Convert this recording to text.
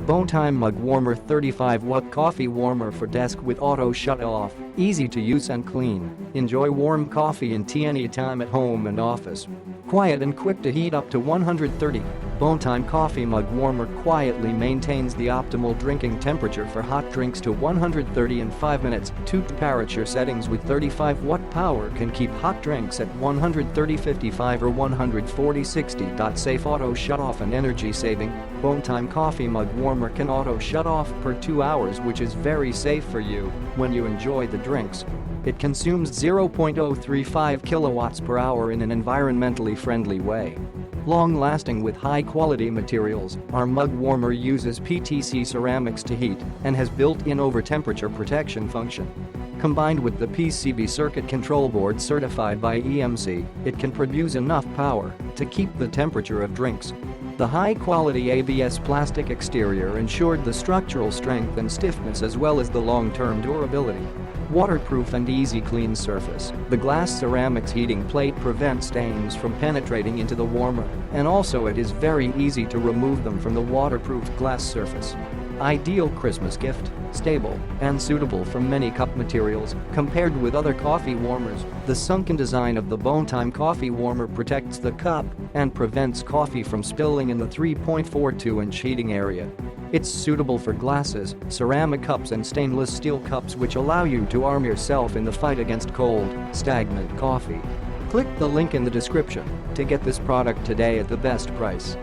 Bontime Mug Warmer 35-watt coffee warmer for desk with auto shut-off, easy to use and clean. Enjoy warm coffee and tea anytime at home and office. Quiet and quick to heat up to 130. Bontime Coffee Mug Warmer quietly maintains the optimal drinking temperature for hot drinks to 130 in 5 minutes. Tmperature settings with 35-watt power can keep hot drinks at 130 55 or 140 60. Safe auto shut-off and energy saving. Bontime Coffee Mug Warmer can auto shut off per 2 hours, which is very safe for you when you enjoy the drinks. It consumes 0.035 kilowatts per hour in an environmentally friendly way. Long-lasting with high-quality materials, our mug warmer uses PTC ceramics to heat and has built-in over-temperature protection function. Combined with the PCB circuit control board certified by EMC, it can produce enough power to keep the temperature of drinks. The high-quality ABS plastic exterior ensured the structural strength and stiffness as well as the long-term durability. Waterproof and easy clean surface. The glass ceramics heating plate prevents stains from penetrating into the warmer, and also it is very easy to remove them from the waterproof glass surface. Ideal Christmas gift, stable and suitable for many cup materials. Compared with other coffee warmers, the sunken design of the Bontime Coffee Warmer protects the cup and prevents coffee from spilling in the 3.42-inch heating area. It's suitable for glasses, ceramic cups and stainless steel cups, which allow you to arm yourself in the fight against cold, stagnant coffee. Click the link in the description to get this product today at the best price.